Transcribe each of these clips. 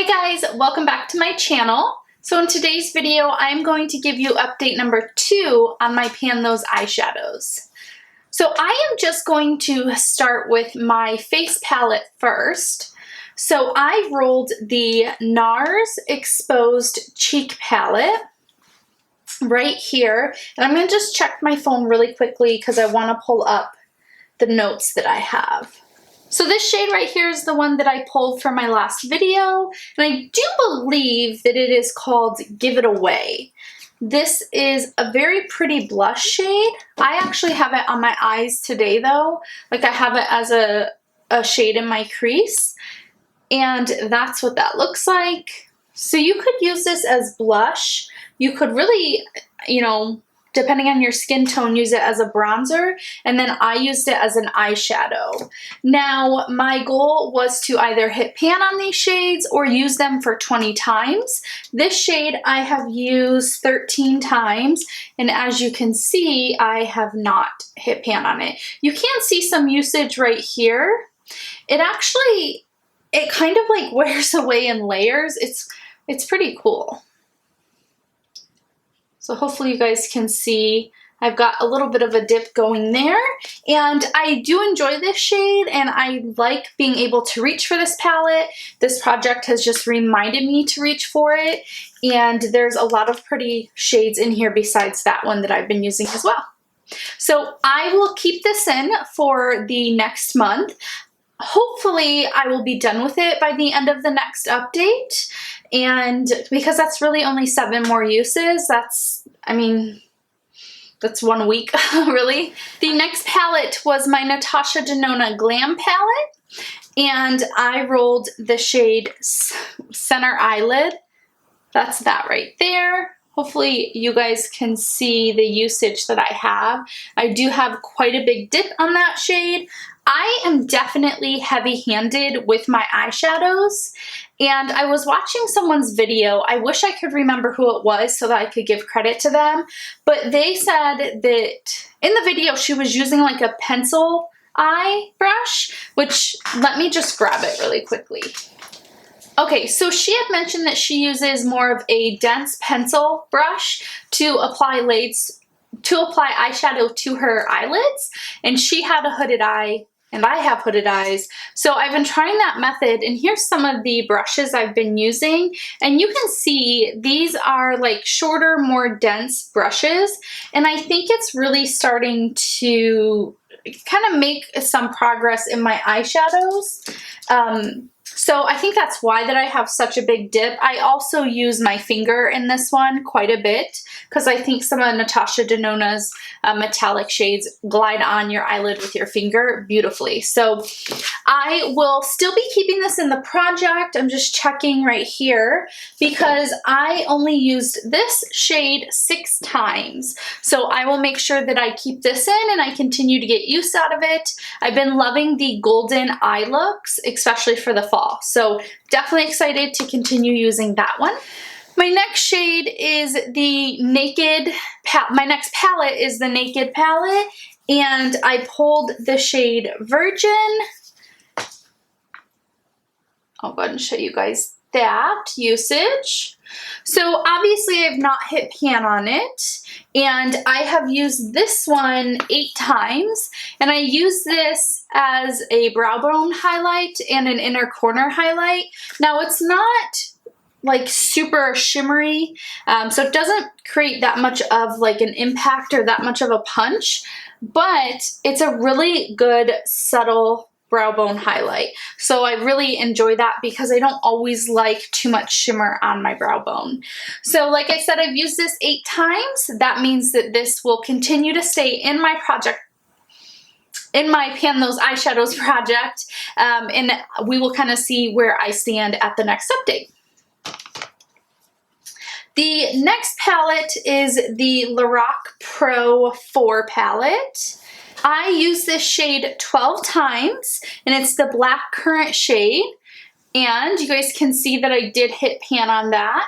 Hi guys, welcome back to my channel. So in today's video, I'm going to give you update number 2 on my Pan Those eyeshadows. So I am just going to start with my face palette first. So I rolled the NARS Exposed Cheek Palette right here. And I'm going to just check my phone really quickly because I want to pull up the notes that I have. So this shade right here is the one that I pulled from my last video, and I do believe that it is called Give It Away. This is a very pretty blush shade. I actually have it on my eyes today though. Like I have it as a shade in my crease, and that's what that looks like. So you could use this as blush. You could really, depending on your skin tone, use it as a bronzer, and then I used it as an eyeshadow. Now, my goal was to either hit pan on these shades or use them for 20 times. This shade I have used 13 times, and as you can see, I have not hit pan on it. You can see some usage right here. It kind of like wears away in layers. It's pretty cool. So hopefully you guys can see I've got a little bit of a dip going there, and I do enjoy this shade and I like being able to reach for this palette. This project has just reminded me to reach for it, and there's a lot of pretty shades in here besides that one that I've been using as well. So I will keep this in for the next month. Hopefully I will be done with it by the end of the next update, and because that's really only 7 more uses, that's 1 week really. The next palette was my Natasha Denona Glam palette, and I rolled the shade Center Eyelid. That's that right there. Hopefully you guys can see the usage that I have. I do have quite a big dip on that shade. I am definitely heavy-handed with my eyeshadows, and I was watching someone's video. I wish I could remember who it was so that I could give credit to them, but they said that in the video she was using like a pencil eye brush, which let me just grab it really quickly. Okay, so she had mentioned that she uses more of a dense pencil brush to apply eyeshadow to her eyelids, and she had a hooded eye and I have hooded eyes. So I've been trying that method, and here's some of the brushes I've been using, and you can see these are like shorter, more dense brushes, and I think it's really starting to kind of make some progress in my eyeshadows. So I think that's why that I have such a big dip. I also use my finger in this one quite a bit because I think some of Natasha Denona's metallic shades glide on your eyelid with your finger beautifully. So I will still be keeping this in the project. I'm just checking right here because I only used this shade 6 times. So I will make sure that I keep this in and I continue to get use out of it. I've been loving the golden eye looks, especially for the fall. So definitely excited to continue using that one. My next shade is the Naked, my next palette is the Naked palette, and I pulled the shade Virgin. I'll go ahead and show you guys that usage. So obviously I've not hit pan on it, and I have used this one 8 times, and I use this as a brow bone highlight and an inner corner highlight. Now it's not like super shimmery, so it doesn't create that much of like an impact or that much of a punch, but it's a really good subtle brow bone highlight. So I really enjoy that because I don't always like too much shimmer on my brow bone. So like I said, I've used this 8 times. That means that this will continue to stay in my project, in my Pan Those Eyeshadows project, and we will kind of see where I stand at the next update. The next palette is the Lorac Pro 4 palette. I use this shade 12 times, and it's the Black Currant shade, and you guys can see that I did hit pan on that.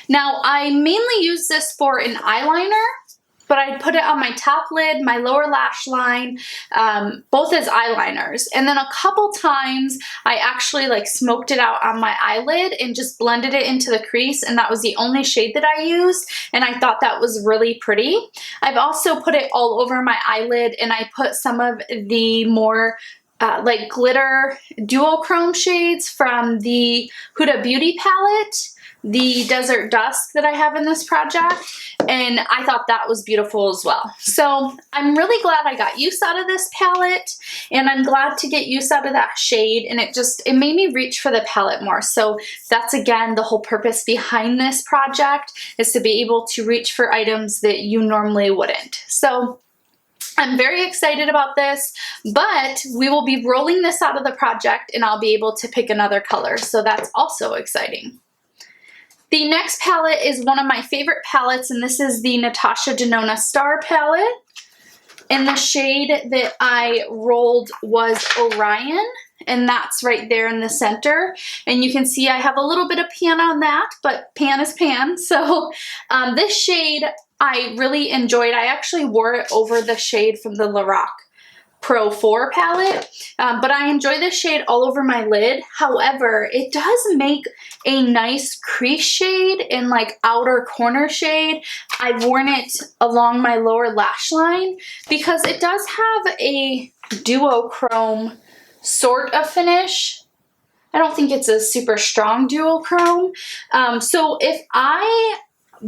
Now, I mainly use this for an eyeliner, but I put it on my top lid, my lower lash line, both as eyeliners. And then a couple times I actually like smoked it out on my eyelid and just blended it into the crease, and that was the only shade that I used, and I thought that was really pretty. I've also put it all over my eyelid, and I put some of the more like glitter duochrome shades from the Huda Beauty palette, the Desert Dusk that I have in this project, and I thought that was beautiful as well. So I'm really glad I got use out of this palette, and I'm glad to get use out of that shade, and it made me reach for the palette more. So that's again the whole purpose behind this project, is to be able to reach for items that you normally wouldn't. So I'm very excited about this, but we will be rolling this out of the project and I'll be able to pick another color, so that's also exciting. The next palette is one of my favorite palettes, and this is the Natasha Denona Star palette. And the shade that I rolled was Orion, and that's right there in the center. And you can see I have a little bit of pan on that, but pan is pan. So this shade I really enjoyed. I actually wore it over the shade from the Lorac Pro 4 palette, but I enjoy this shade all over my lid. However, it does make a nice crease shade and like outer corner shade. I've worn it along my lower lash line because it does have a duochrome sort of finish. I don't think it's a super strong duochrome. So if I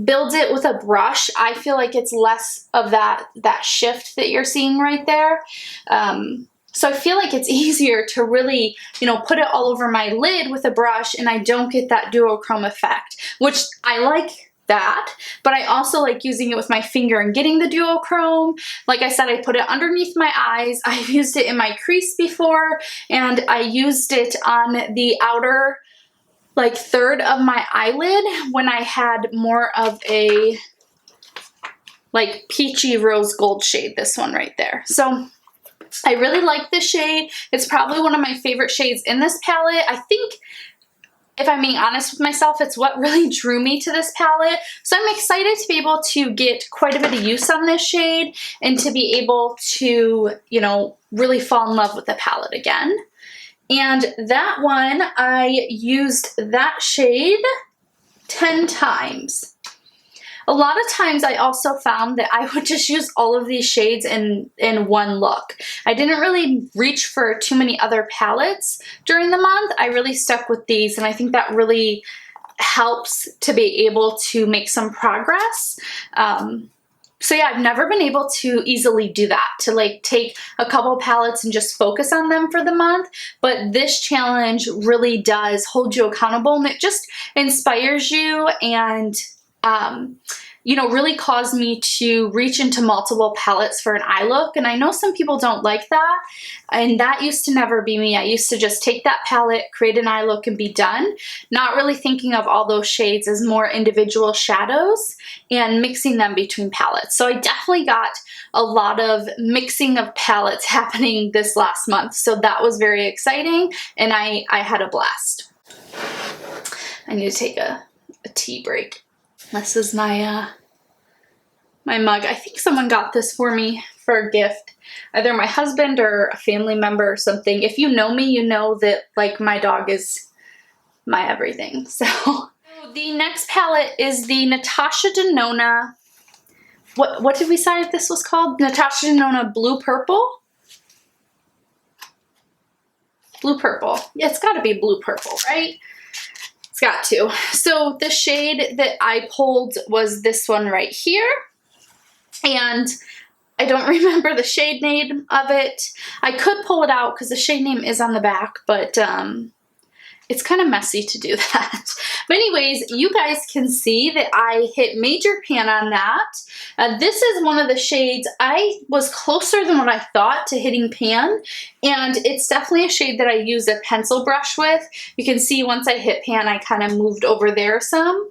build it with a brush, I feel like it's less of that shift that you're seeing right there. So I feel like it's easier to really, put it all over my lid with a brush, and I don't get that duochrome effect, which I like that, but I also like using it with my finger and getting the duochrome. Like I said, I put it underneath my eyes. I've used it in my crease before, and I used it on the outer like third of my eyelid when I had more of a like peachy rose gold shade, this one right there. So I really like this shade. It's probably one of my favorite shades in this palette. I think, if I'm being honest with myself, it's what really drew me to this palette. So I'm excited to be able to get quite a bit of use on this shade and to be able to, really fall in love with the palette again. And that one, I used that shade 10 times. A lot of times I also found that I would just use all of these shades in one look. I didn't really reach for too many other palettes during the month. I really stuck with these, and I think that really helps to be able to make some progress. So yeah, I've never been able to easily do that, to like take a couple palettes and just focus on them for the month. But this challenge really does hold you accountable, and it just inspires you and really caused me to reach into multiple palettes for an eye look. And I know some people don't like that, and that used to never be me. I used to just take that palette, create an eye look, and be done, not really thinking of all those shades as more individual shadows and mixing them between palettes. So I definitely got a lot of mixing of palettes happening this last month. So that was very exciting, and I had a blast. I need to take a tea break. This is my my mug. I think someone got this for me for a gift, either my husband or a family member or something. If you know me, you know that like my dog is my everything. So the next palette is the Natasha Denona. What did we say this was called? Natasha Denona Blue Purple. Blue Purple. Yeah, it's got to be Blue Purple, right? Got to. So the shade that I pulled was this one right here, and I don't remember the shade name of it. I could pull it out because the shade name is on the back, but it's kind of messy to do that. But anyways, you guys can see that I hit major pan on that. This is one of the shades. I was closer than what I thought to hitting pan, and it's definitely a shade that I use a pencil brush with. You can see once I hit pan, I kind of moved over there some.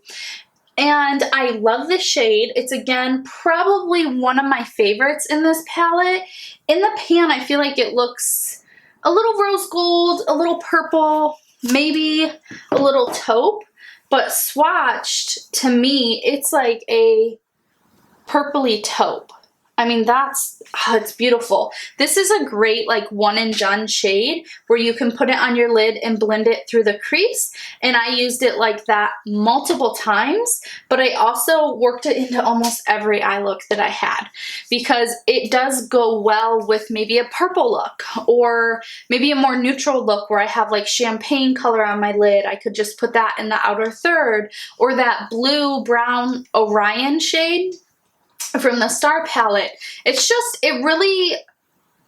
And I love this shade. It's again probably one of my favorites in this palette. In the pan, I feel like it looks a little rose gold, a little purple, maybe a little taupe, but swatched, to me, it's like a purpley taupe. I mean, it's beautiful. This is a great like one and done shade where you can put it on your lid and blend it through the crease. And I used it like that multiple times, but I also worked it into almost every eye look that I had because it does go well with maybe a purple look or maybe a more neutral look where I have like champagne color on my lid. I could just put that in the outer third, or that blue brown Orion shade from the Star palette. It really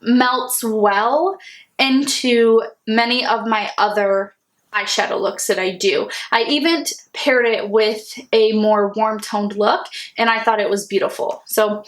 melts well into many of my other eyeshadow looks that I do. I even paired it with a more warm toned look and I thought it was beautiful. So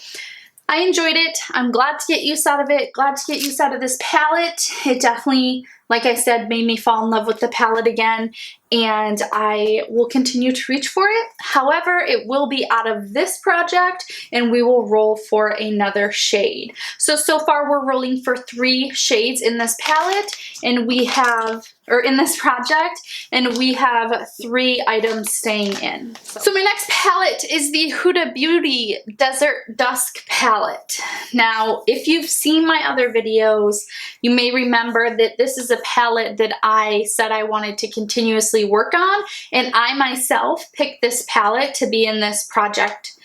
I enjoyed it. I'm glad to get use out of it. Glad to get use out of this palette. It definitely, like I said, made me fall in love with the palette again, and I will continue to reach for it. However, it will be out of this project and we will roll for another shade. So far we're rolling for 3 shades in this palette, and we have, or in this project, and we have 3 items staying in. So my next palette is the Huda Beauty Desert Dusk palette. Now, if you've seen my other videos, you may remember that this is a palette that I said I wanted to continuously work on, and I myself picked this palette to be in this project,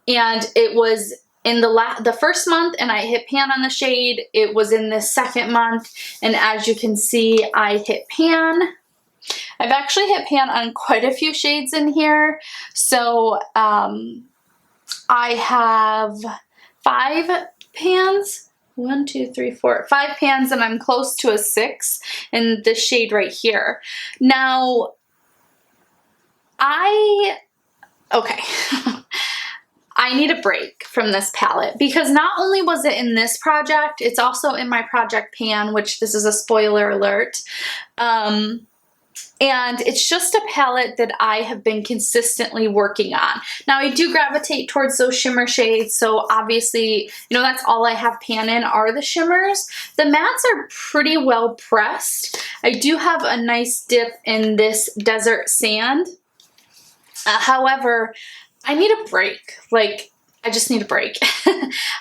and it was in the first month and I hit pan on the shade. It was in the second month, and as you can see, I hit pan. I've actually hit pan on quite a few shades in here, so I have 5 pans. 1, 2, 3, 4, 5 pans, and I'm close to a 6 in this shade right here. Now, okay. I need a break from this palette because not only was it in this project, it's also in my project pan, which this is a spoiler alert. And it's just a palette that I have been consistently working on. Now, I do gravitate towards those shimmer shades, so obviously, you know, that's all I have pan in are the shimmers. The mattes are pretty well pressed. I do have a nice dip in this Desert Sand. However, I need a break. Like, I just need a break.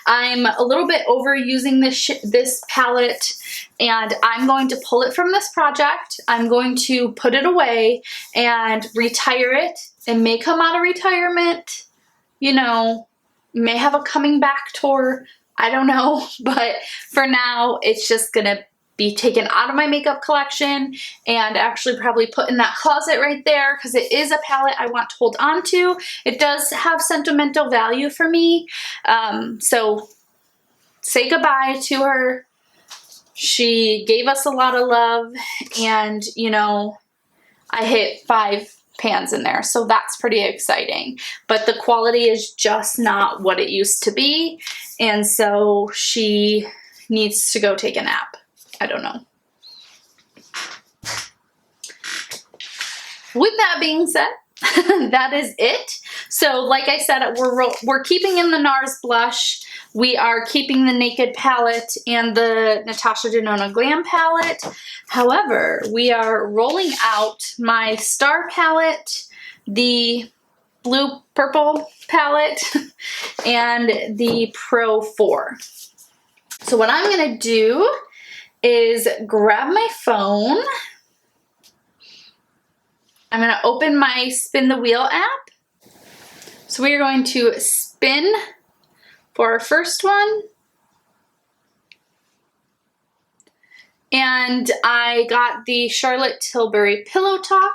I'm a little bit overusing this palette, and I'm going to pull it from this project. I'm going to put it away and retire it. It may come out of retirement, you know, may have a coming back tour, I don't know, but for now, it's just gonna be taken out of my makeup collection and actually probably put in that closet right there because it is a palette I want to hold on to. It does have sentimental value for me. So say goodbye to her. She gave us a lot of love, and you know, I hit 5 pans in there, so that's pretty exciting. But the quality is just not what it used to be, and so she needs to go take a nap. I don't know. With that being said, that is it. So like I said, we're keeping in the NARS blush. We are keeping the Naked palette and the Natasha Denona Glam palette. However, we are rolling out my Star palette, the Blue Purple palette, and the Pro 4. So what I'm gonna do is grab my phone. I'm going to open my Spin the Wheel app. So we are going to spin for our first one. And I got the Charlotte Tilbury Pillow Talk.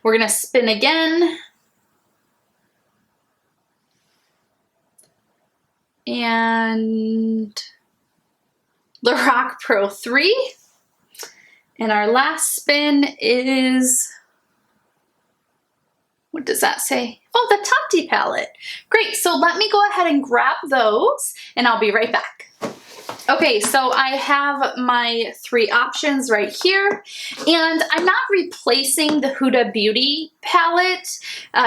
We're going to spin again. And Lorac Pro 3. And our last spin is, what does that say? Oh, the Tati palette. Great, so let me go ahead and grab those and I'll be right back. Okay, so I have my 3 options right here, and I'm not replacing the Huda Beauty palette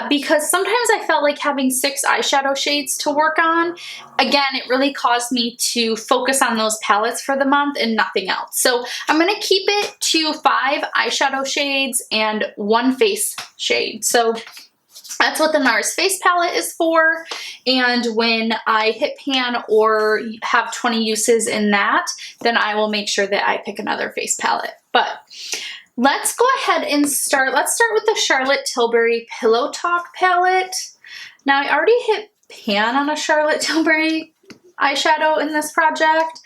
because sometimes I felt like having 6 eyeshadow shades to work on. Again, it really caused me to focus on those palettes for the month and nothing else. So I'm going to keep it to 5 eyeshadow shades and 1 face shade. So That's what the NARS face palette is for, and when I hit pan or have 20 uses in that, then I will make sure that I pick another face palette. But let's go ahead and start. Let's start with the Charlotte Tilbury Pillow Talk palette. Now, I already hit pan on a Charlotte Tilbury eyeshadow in this project,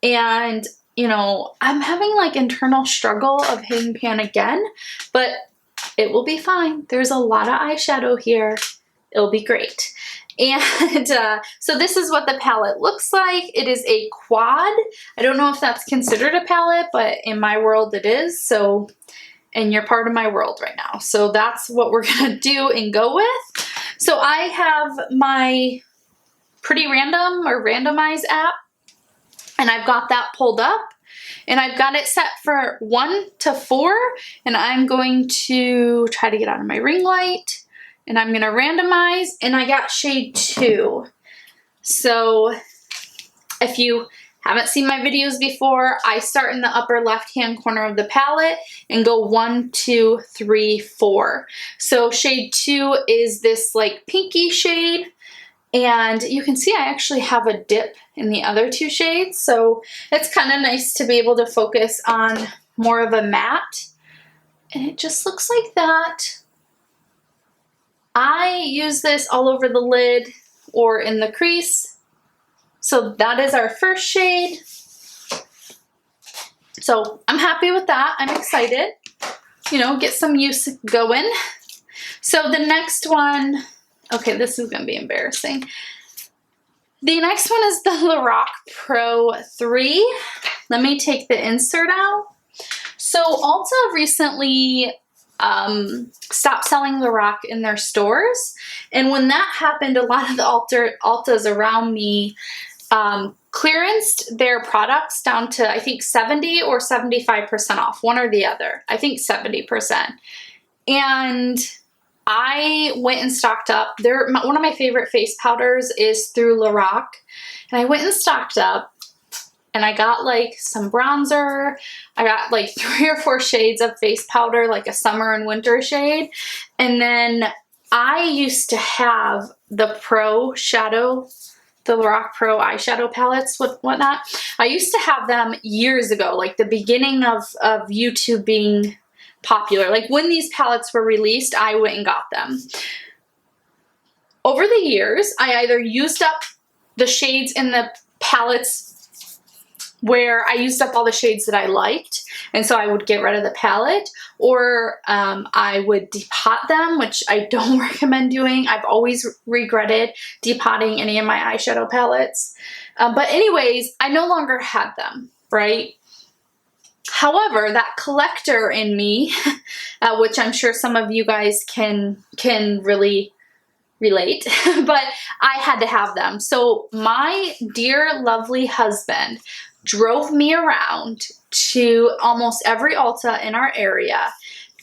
and you know, I'm having like internal struggle of hitting pan again, but it will be fine. There's a lot of eyeshadow here. It'll be great. And so this is what the palette looks like. It is a quad. I don't know if that's considered a palette, but in my world it is. So, and you're part of my world right now. So that's what we're gonna do and go with. So I have my Pretty Random or Randomize app, and I've got that pulled up. And I've got it set for 1 to 4, and I'm going to try to get out of my ring light, and I'm going to randomize, and I got shade 2. So if you haven't seen my videos before, I start in the upper left-hand corner of the palette and go 1, 2, 3, 4. So shade 2 is this like pinky shade. And you can see I actually have a dip in the other 2 shades, so it's kind of nice to be able to focus on more of a matte. And it just looks like that. I use this all over the lid or in the crease. So that is our first shade. So I'm happy with that. I'm excited. You know, get some use going. So the next one, okay, this is gonna be embarrassing. The next one is the Lorac Pro 3. Let me take the insert out. So Ulta recently stopped selling Lorac in their stores. And when that happened, a lot of the Ultas around me clearanced their products down to, I think, 70 or 75% off, one or the other. I think 70%. And I went and stocked up. One of my favorite face powders is through Lorac. And I went and stocked up, and I got like some bronzer. I got like 3 or 4 shades of face powder, like a summer and winter shade. And then I used to have the Pro Shadow, the Lorac Pro eyeshadow palettes, whatnot. I used to have them years ago, like the beginning of YouTube being popular. Like when these palettes were released, I went and got them. Over the years, I either used up the shades in the palettes where I used up all the shades that I liked, and so I would get rid of the palette, or I would depot them, which I don't recommend doing. I've always regretted depotting any of my eyeshadow palettes. But anyways, I no longer had them, right? However, that collector in me, which I'm sure some of you guys can really relate, but I had to have them. So my dear lovely husband drove me around to almost every Ulta in our area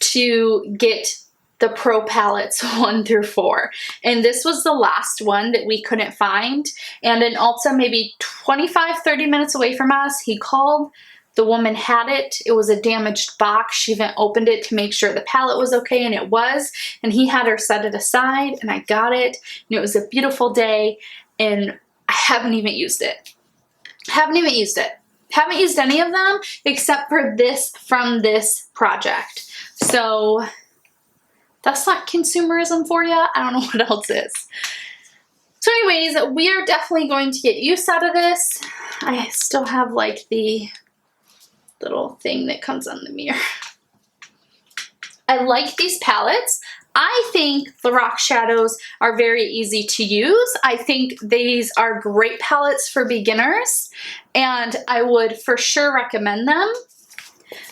to get the Pro palettes 1 through 4. And this was the last one that we couldn't find. And in Ulta, maybe 25-30 minutes away from us, he called. The woman had it. It was a damaged box. She even opened it to make sure the palette was okay, and it was. And he had her set it aside, and I got it. And it was a beautiful day, and I haven't even used it. Haven't even used it. Haven't used any of them except for this from this project. So that's not consumerism for you. I don't know what else is. So anyways, we are definitely going to get use out of this. I still have like the little thing that comes on the mirror. I like these palettes. I think Lorac shadows are very easy to use. I think these are great palettes for beginners, and I would for sure recommend them.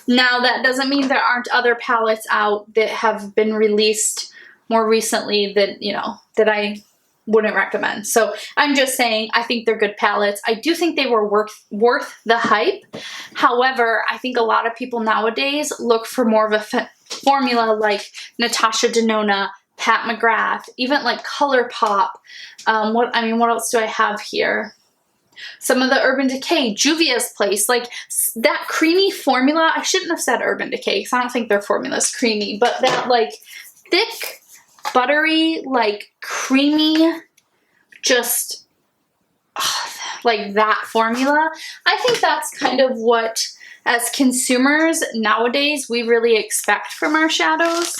Now, that doesn't mean there aren't other palettes out that have been released more recently that, you know, that I wouldn't recommend. So I'm just saying I think they're good palettes. I do think they were worth the hype. However, I think a lot of people nowadays look for more of a formula like Natasha Denona, Pat McGrath, even like ColourPop. What else do I have here? Some of the Urban Decay, Juvia's Place, like that creamy formula. I shouldn't have said Urban Decay because I don't think their formula is creamy, but that like thick buttery, like creamy, just like that formula. I think that's kind of what, as consumers nowadays, we really expect from our shadows.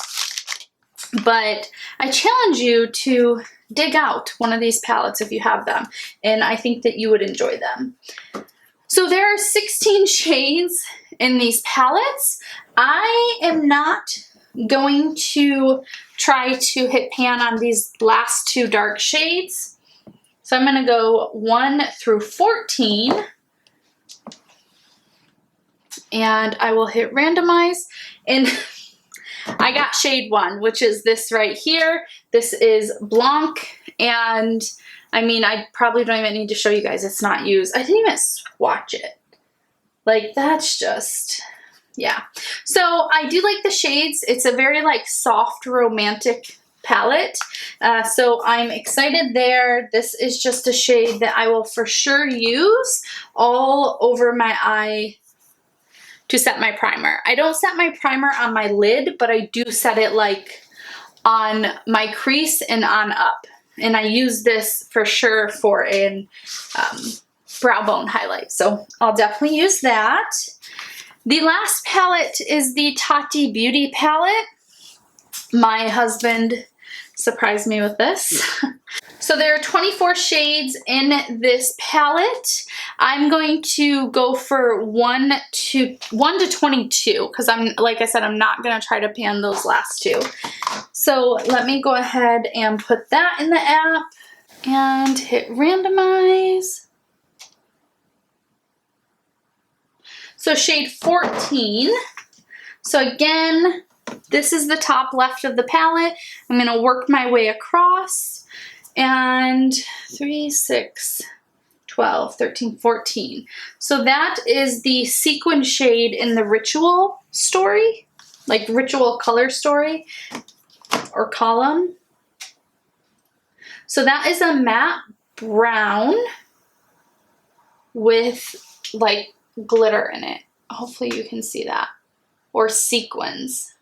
But I challenge you to dig out one of these palettes if you have them, and I think that you would enjoy them. So there are 16 shades in these palettes. I am not going to try to hit pan on these last two dark shades. So I'm going to go 1 through 14, and I will hit randomize, and I got shade 1, which is this right here. This is Blanc, and I mean, I probably don't even need to show you guys, it's not used. I didn't even swatch it. Like, that's just, yeah. So I do like the shades. It's a very like soft, romantic palette. So I'm excited there. This is just a shade that I will for sure use all over my eye to set my primer. I don't set my primer on my lid, but I do set it like on my crease and on up. And I use this for sure for an brow bone highlight. So I'll definitely use that. The last palette is the Tati Beauty palette. My husband surprised me with this. So there are 24 shades in this palette. I'm going to go for 1 to 22 because like I said, I'm not going to try to pan those last two. So let me go ahead and put that in the app and hit randomize. So shade 14. So again, this is the top left of the palette. I'm going to work my way across, and 3, 6, 12, 13, 14. So that is the sequin shade in the Ritual story, like Ritual color story or column. So that is a matte brown with like glitter in it. Hopefully you can see that, or sequins.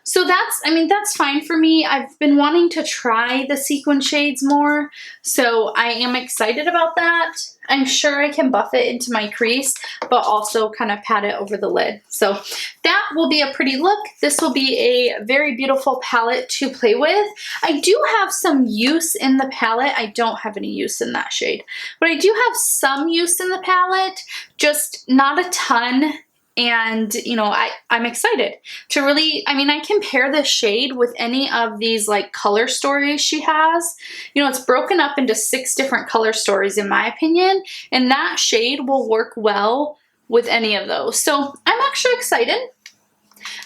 So that's, I mean, that's fine for me. I've been wanting to try the sequin shades more, so I am excited about that. I'm sure I can buff it into my crease, but also kind of pat it over the lid. So that will be a pretty look. This will be a very beautiful palette to play with. I do have some use in the palette. I don't have any use in that shade, but I do have some use in the palette, just not a ton. And, you know, I'm excited to really, I mean, I can pair this shade with any of these like color stories she has. You know, it's broken up into 6 different color stories in my opinion, and that shade will work well with any of those. So I'm actually excited.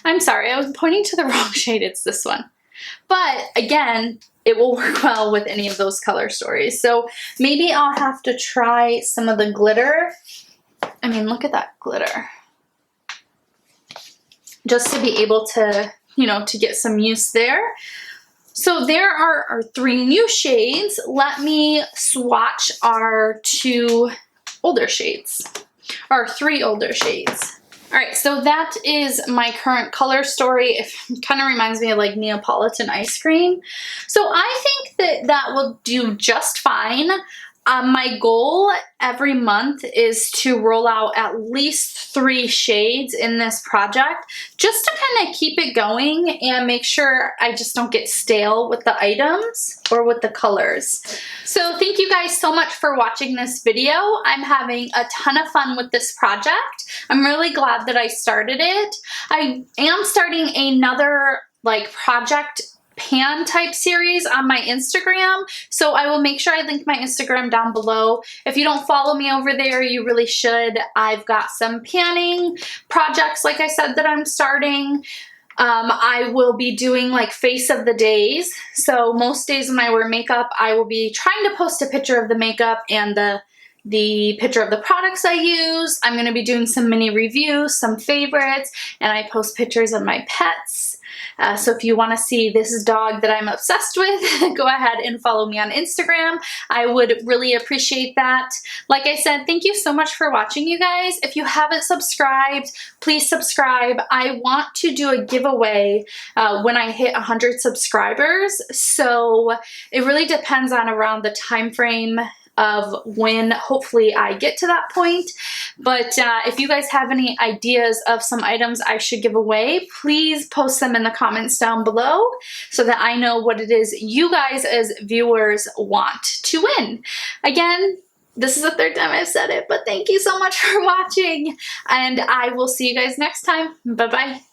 I'm sorry, I was pointing to the wrong shade. It's this one. But again, it will work well with any of those color stories. So maybe I'll have to try some of the glitter. I mean, look at that glitter. Just to be able to, you know, to get some use there. So there are our 3 new shades. Let me swatch our 2 older shades, or 3 older shades. All right, so that is my current color story. It kind of reminds me of like Neapolitan ice cream. So I think that that will do just fine. My goal every month is to roll out at least 3 shades in this project, just to kind of keep it going and make sure I just don't get stale with the items or with the colors. So thank you guys so much for watching this video. I'm having a ton of fun with this project. I'm really glad that I started it. I am starting another like project pan type series on my Instagram, so I will make sure I link my Instagram down below. If you don't follow me over there, you really should. I've got some panning projects, like I said, that I'm starting. I will be doing like face of the days. So most days when I wear makeup, I will be trying to post a picture of the makeup and the picture of the products I use. I'm going to be doing some mini reviews, some favorites, and I post pictures of my pets. So if you want to see this dog that I'm obsessed with, go ahead and follow me on Instagram. I would really appreciate that. Like I said, thank you so much for watching, you guys. If you haven't subscribed, please subscribe. I want to do a giveaway when I hit 100 subscribers. So it really depends on around the time frame of when hopefully I get to that point. But if you guys have any ideas of some items I should give away, please post them in the comments down below so that I know what it is you guys as viewers want to win. Again, this is the third time I've said it, but thank you so much for watching, and I will see you guys next time. Bye-bye.